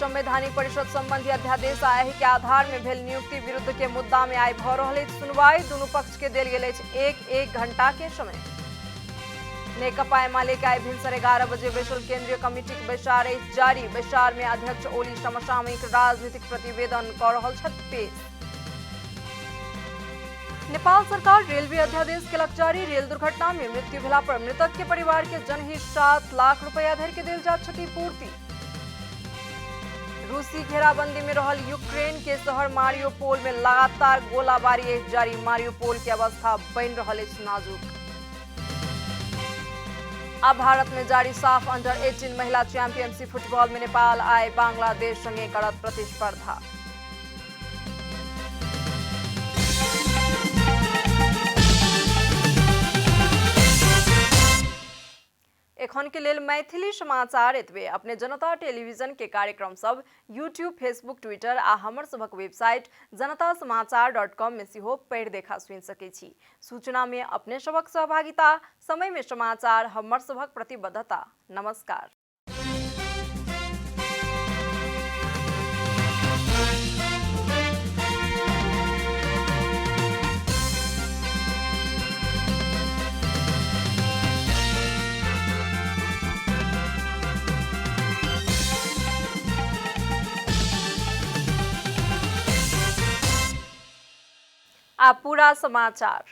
संवैधानिक परिषद संबंधी अध्यादेश आ एहि के आधार में भेल नियुक्ति विरुद्ध के मुद्दा में आई भ रहल अछि सुनवाई। दुनू पक्ष के देल गेल अछि एक घंटा के समय। नेकपा एमाले के आई भिनसर 11 बजे बैसल केंद्रीय कमिटी के बैसार अछि जारी। बैसार में अध्यक्ष ओली समसामयिक राजनीतिक प्रतिवेदन कऽ रहल छथि पेश। नेपाल सरकार रेलवे अध्यादेश केलक जारी। रेल दुर्घटना में मृत्यु भेला पर मृतक के परिवार के जनहित 7 लाख रुपया धरि के देल जात क्षतिपूर्ति। रूसी घेराबंदी में रहल यूक्रेन के शहर मारियोपोल में लगातार गोलाबारी अछि जारी। मारियोपोल के अवस्था बनि रहल अछि नाजुक। अब भारत में जारी साफ अंडर 18 महिला चैंपियनशिप फुटबॉल में नेपाल आए बांग्लादेश संगे करत प्रतिस्पर्धा। एखन के लेल मैथिली समाचार एतबे। अपने जनता टेलीविजन के कार्यक्रम सब यूट्यूब, फेसबुक, ट्विटर आ हमर सभक वेबसाइट जनतासमाचार.com में सेहो पढ़ि देखा सुनि सकै छी। सूचना में अपने सभक सहभागिता, समय में समाचार हमर सभक प्रतिबद्धता। नमस्कार। आप पूरा समाचार।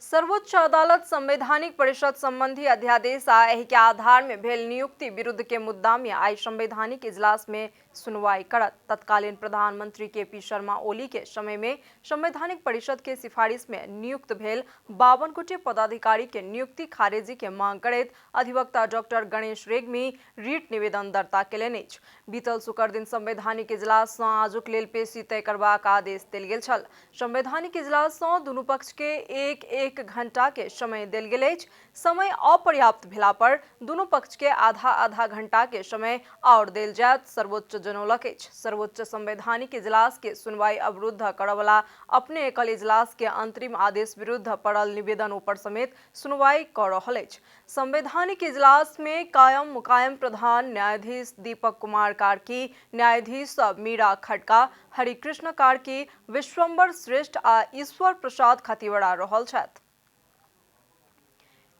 सर्वोच्च अदालत संवैधानिक परिषद संबंधी अध्यादेश आ एहि के आधार में भेल नियुक्ति विरुद्ध के मुद्दा में आई संवैधानिक इजलास में सुनवाई करत। तत्कालीन प्रधानमंत्री के.पी. शर्मा ओली के समय में संवैधानिक परिषद के सिफारिश में नियुक्त भेल 52 गोटे पदाधिकारी के नियुक्ति खारिजी के मांग करैत अधिवक्ता डॉक्टर गणेश रेग्मी रीट निवेदन दर्ता केलनि अछि। बीतल शुक्र दिन संवैधानिक इजलास सँ आजुक लेल पेशी तय करबाक आदेश देल गेल छल। संवैधानिक इजलास सँ दुनू पक्ष के एक घंटा के समय देल गेल अछि। समय अपर्याप्त भेला पर दुनू पक्ष के आधा घंटा के समय और देल जायत सर्वोच्च जनौलक अछि। सर्वोच्च संवैधानिक इजलास के सुनवाई अवरुद्ध करवला अपने एकल इजलास के अंतरिम आदेश विरुद्ध पड़ल निवेदनों पर समेत सुनवाई कऽ रहल अछि। संवैधानिक इजलास में कायम मुकायम प्रधान न्यायाधीश दीपक कुमार कार्की, न्यायाधीश मीरा खड़का, हरिकृष्ण कार्की, विश्वम्बर श्रेष्ठ आ ईश्वर प्रसाद खतिवड़ा रहल छथि।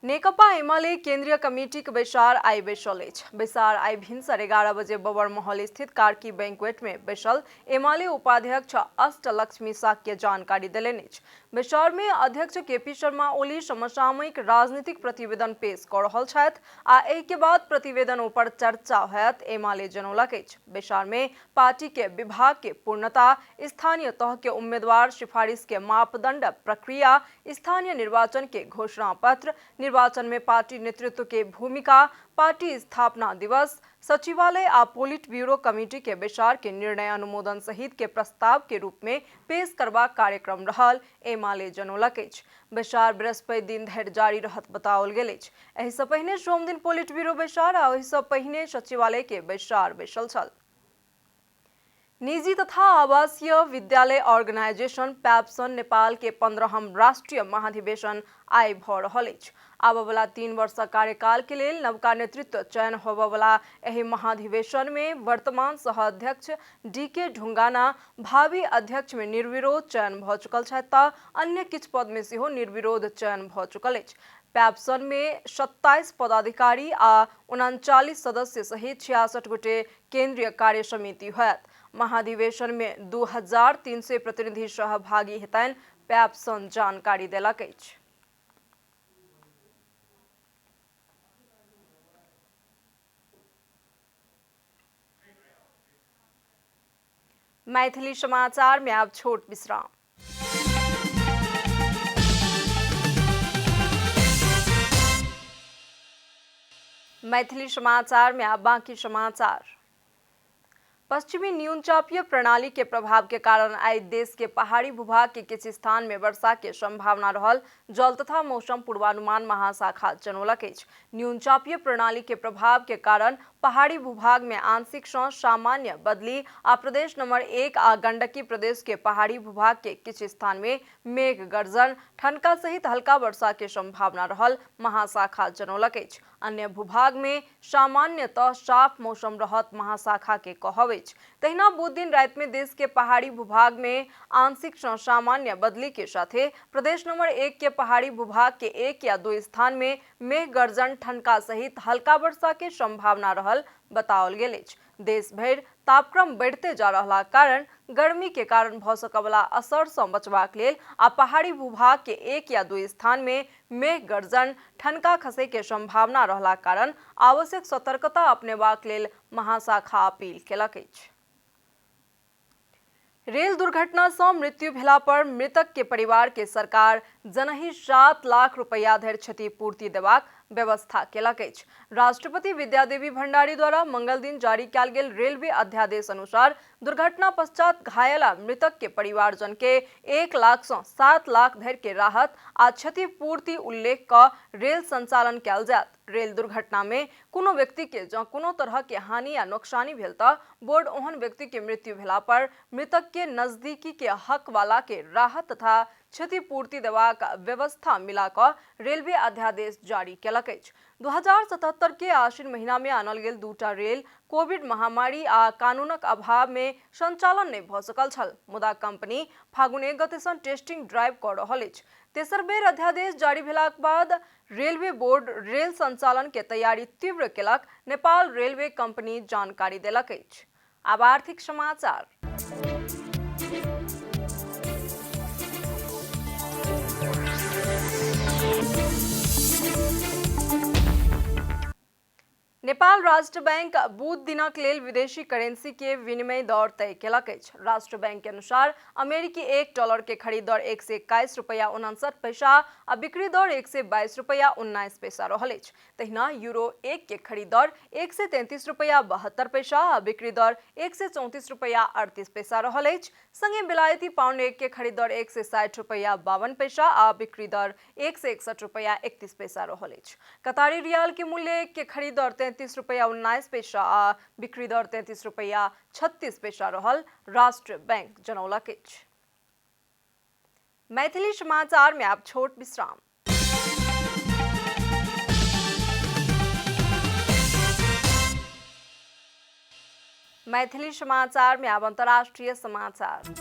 नेकपा एमाले केंद्रीय कमिटी के बैसार आई बैसल अछि। बैसार आई भिनसर 11 बजे बबर महल स्थित कार्की बैंक्वेट में बैसल एमाले उपाध्यक्ष अष्टलक्ष्मी साक्य जानकारी देलनि अछि। बैसार में अध्यक्ष के.पी. शर्मा ओली समसामयिक राजनीतिक प्रतिवेदन पेश कऽ रहल छथि आ एहि के बाद प्रतिवेदनों पर चर्चा होयत एमाले जनौलक अछि। बैसार में पार्टी के विभाग के पूर्णता, स्थानीय तह के उम्मीदवार सिफारिश के मापदंड प्रक्रिया, स्थानीय निर्वाचन के घोषणा पत्र, निर्वाचन में पार्टी नेतृत्व के भूमिका, पार्टी स्थापना दिवस, सचिवालय आ पोलिट ब्यूरो कमेटी के बैसार के निर्णय अनुमोदन सहित के प्रस्ताव के रूप में पेश करबाक कार्यक्रम रहल एमाले जनौलक अछि। बैसार बृहस्पति दिन धरि जारी रहत बताओल गेल अछि। एहि सँ पहिने सोम दिन पोलिट ब्यूरो बैसार आ ओहि सँ पहिने सचिवालय के बैसार बैसल छल। निजी तथा आवासीय विद्यालय ऑर्गेनाइजेशन पैप्सन नेपाल के 15हम राष्ट्रीय महाधिवेशन आई भऽ रहल अछि। आबऽ वाला 3 वर्ष कार्यकाल के लेल नवका नेतृत्व चयन होबऽ वाला एहि महाधिवेशन में वर्तमान सह अध्यक्ष डी.के. ढुंगाना भावी अध्यक्ष में निर्विरोध चयन भऽ चुकल छथि तऽ अन्य किछु पद में सेहो निर्विरोध चयन भऽ चुकल अछि। पैप्सन में 27 पदाधिकारी आ 39 सदस्य सहित 66 गोटे केंद्रीय कार्य समिति होयत। महाधिवेशन में 2300 प्रतिनिधि सहभागी हेतनि, पैप्सन जानकारी देलक अछि। मैथिली समाचार में अब छोट विश्राम। मैथिली समाचार में अब बाकी समाचार। पश्चिमी न्यूनचापीय प्रणाली के प्रभाव के कारण आई देश के पहाड़ी भूभाग के किसी स्थान में वर्षा के संभावना रहल जल तथा मौसम पूर्वानुमान महाशाखा जनौलक अछि। न्यूनचापीय प्रणाली के प्रभाव के कारण पहाड़ी भूभाग में आंशिक सँ सामान्य बदली आ प्रदेश नंबर 1 आ गंडकी प्रदेश के पहाड़ी भूभाग के किछु स्थान में मेघ गर्जन ठनका सहित हल्का वर्षा के संभावना रहल महाशाखा जनौलक अछि। अन्य भूभाग में सामान्यतः साफ मौसम रहत महाशाखा के कहब। तहिना बुध दिन रात में देश के पहाड़ी भूभाग में आंशिक सँ सामान्य बदली के साथे प्रदेश नंबर 1 के पहाड़ी भूभाग के 1 या 2 स्थान में मेघ गर्जन ठनका सहित हल्का वर्षा के संभावना रहल बताओल गेल अछि। देश भरि तापक्रम बढ़ते जा रहला कारण गर्मी के कारण भ सकवला असर सँ बचबाक लेल आ पहाड़ी भूभाग के 1 या 2 स्थान में मेघ गर्जन ठनका खसे के संभावना रहला कारण आवश्यक सतर्कता अपनेबाक लेल महाशाखा अपील केलक अछि। रेल दुर्घटना सँ मृत्यु भेला पर मृतक के परिवार के सरकार जनहि 7 लाख रुपया धरि क्षतिपूर्ति देबाक व्यवस्था केलक अछि। राष्ट्रपति विद्यादेवी भंडारी द्वारा मंगल दिन जारी कयल गेल रेलवे अध्यादेश अनुसार दुर्घटना पश्चात घायल आ मृतक के परिवारजन के 1 लाख सँ 7 लाख धरि के राहत आ क्षतिपूर्ति उल्लेख क रेल संचालन कयल जायत। रेल दुर्घटना में कोनो व्यक्ति के जँ कोनो तरह के हानि या नुकसानी भेल त बोर्ड ओहन व्यक्ति के मृत्यु भेला पर मृतक के नजदीकी के हक वाला के राहत तथा क्षतिपूर्ति देबाक व्यवस्था मिला क रेलवे अध्यादेश जारी केलक अछि। 2077 के आश्विन महीना में आनल गेल 2टा रेल कोविड महामारी आ कानूनक अभाव में संचालन नहीं भ सकल छल, मुदा कंपनी फागुने गते सँ टेस्टिंग ड्राइव क रहल अछि। तेसर बेर अध्यादेश जारी भेलाक बाद रेलवे बोर्ड रेल संचालन के तैयारी तीव्र केलक, नेपाल रेलवे कंपनी जानकारी देलक अछि। आब आर्थिक समाचार। नेपाल राष्ट्र बैंक बुध दिनक लेल विदेशी करेंसी के विनिमय दर तय केलक अछि। राष्ट्र बैंक के अनुसार अमेरिकी $1 के खरीद दर 121 रुपया 69 पैसा आ बिक्री दर 122 रुपया 19 पैसा रहल अछि। तहिना यूरो 1 के खरीद दर 133 रुपया 72 पैसा आ बिक्री दर 134 रुपया 38 पैसा रहल अछि। संगे बेलायती पाउंड 1 के खरीद दर 160 रुपया 52 पैसा आ बिक्री दर 161 रुपया 31 पैसा रहल अछि। कतारी रियाल के मूल्य 1 के खरीद दर 33 रुपया 19 पैसा आ बिक्री दर 33 रुपया 36 पैसा रहल राष्ट्र बैंक जनौलक अछि। मैथिली समाचार में आप छोट विश्राम। मैथिली समाचार में अब अंतर्राष्ट्रीय समाचार।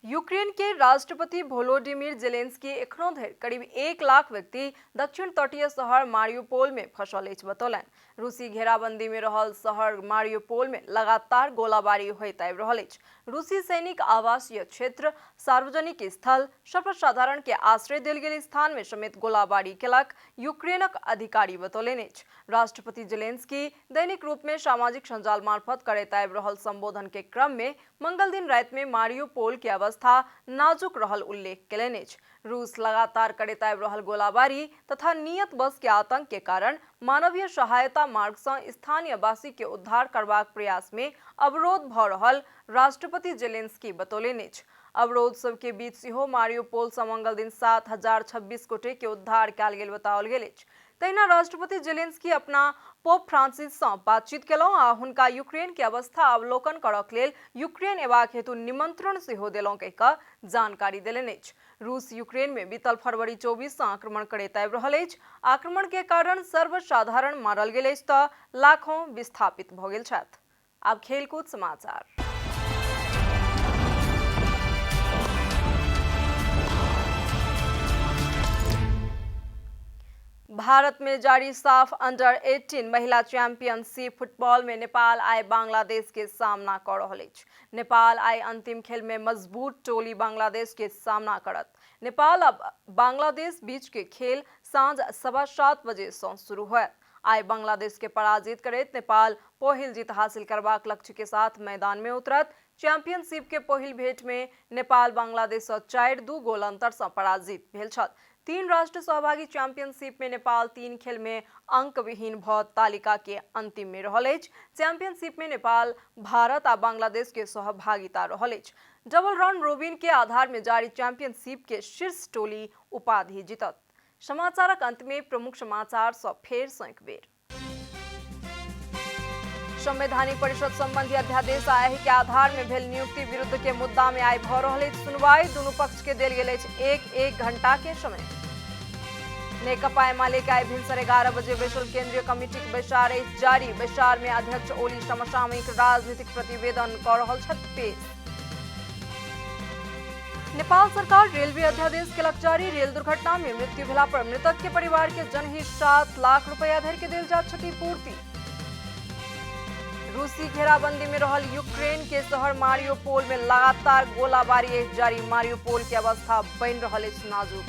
यूक्रेन के राष्ट्रपति वोलोडिमिर जेलेंस्की एखनो धरि करीब 1 लाख व्यक्ति दक्षिण तटीय शहर मारियोपोल में फंसल अछि बतौलनि। रूसी घेराबंदी में रहल शहर मारियोपोल में लगातार गोलाबारी होइत आबि रहल अछि। रूसी सैनिक आवासीय क्षेत्र, सार्वजनिक स्थल, सर्वसाधारण के आश्रय देल गेल स्थान में समेत गोलाबारी केलक, यूक्रेनक अधिकारी बतौलनि अछि। राष्ट्रपति जेलेंस्की दैनिक रूप में सामाजिक संजाल मार्फत करैत आबि रहल संबोधन के क्रम में मंगल दिन राति में मारियोपोल के अवस्था नाजुक रहल उल्लेख केलनि अछि। रूस लगातार करैत आबि रहल गोलाबारी तथा नियत बस के आतंक के कारण मानवीय सहायता मार्ग सँ स्थानीय वासी के उद्धार करबाक प्रयास में अवरोध भ रहल राष्ट्रपति जेलेंस्की बतौलनि अछि। अवरोध सब के बीच सेहो मारियोपोल सँ मंगल दिन 7026 गोटे के उद्धार कयल गेल बताओल गेल अछि। तहिना राष्ट्रपति जेलेंस्की अपना पोप फ्रांसिस सँ बातचीत केलहुं आ हुनका यूक्रेन के अवस्था अवलोकन करक लेल यूक्रेन एबाक हेतु निमंत्रण सेहो देलहुं कहि कऽ जानकारी देलनि अछि। रूस यूक्रेन में बीतल फरवरी 24 सँ आक्रमण करैत आबि रहल अछि। आक्रमण के कारण सर्वसाधारण मारल गेल अछि तऽ लाखों विस्थापित भऽ गेल छथि। आब खेलकूद समाचार। भारत में जारी साफ अंडर 18 महिला चैंपियनशिप फुटबॉल में नेपाल आइ बांग्लादेश के सामना कर रहल अछि। नेपाल आइ अंतिम खेल में मजबूत टोली बांग्लादेश के सामना करत। नेपाल अब बांग्लादेश बीच के खेल साँझ 7:15 बजे सँ शुरू होयत। आइ बांग्लादेश के पराजित करैत नेपाल पहिल जीत हासिल करबाक लक्ष्य के साथ मैदान में उतरत। चैंपियनशिप के पहिल भेंट में नेपाल बांग्लादेश सँ 4-2 गोल अंतर सँ पराजित भेल छल। 3 राष्ट्र सहभागी चैंपियनशिप में नेपाल 3 खेल में अंक विहीन भ तालिका के अंतिम में रहल अछि। चैंपियनशिप में नेपाल, भारत आ बांग्लादेश के सहभागिता रहल अछि। डबल राउंड रोबिन के आधार में जारी चैंपियनशिप के शीर्ष टोली उपाधि जीतत। समाचारक अंत में प्रमुख समाचार सँ फेर सँ एक बेर। संवैधानिक परिषद संबंधी अध्यादेश आ एहि के आधार में भेल नियुक्ति विरुद्ध के मुद्दा में आई भ रहल अछि सुनवाई। दुनू पक्ष के देल गेल अछि एक घंटा के समय। नेकपा एमाले के आई भिनसर 11 बजे बैसल केंद्रीय कमिटी के बैसार अछि जारी। बैसार में अध्यक्ष ओली समसामयिक राजनीतिक प्रतिवेदन क रहल छथि पेश। नेपाल सरकार रेलवे अध्यादेश केलक जारी। रेल दुर्घटना में मृत्यु भेला पर मृतक के परिवार के जनहित 7 लाख रुपया धरि के देल जात क्षतिपूर्ति। रूसी घेराबंदी में रहल यूक्रेन के शहर मारियोपोल में लगातार गोलाबारी जारी। मारियोपोल की अवस्था बन रहल अछि नाजुक।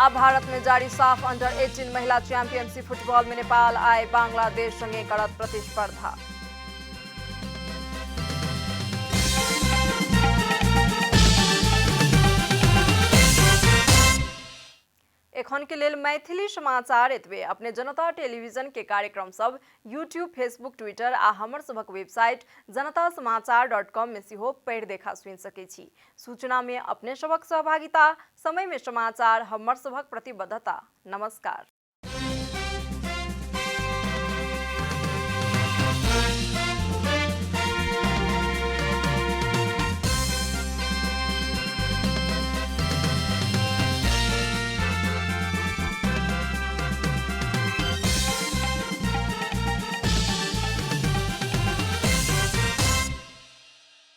अब भारत में जारी साफ अंडर 18 महिला चैंपियनशिप फुटबॉल में नेपाल आए बांग्लादेश संगे करत प्रतिस्पर्धा। एखन के लेल मैथिली समाचार एतबे। अपने जनता टेलीविजन के कार्यक्रम सब यूट्यूब, फेसबुक, ट्विटर आ हमर सबक वेबसाइट janatasamaachar.com में सेहो पढ़ि देखा सुनि सकै छी। सूचना में अपने सबक सहभागिता, समय में समाचार हमर सबक प्रतिबद्धता। नमस्कार।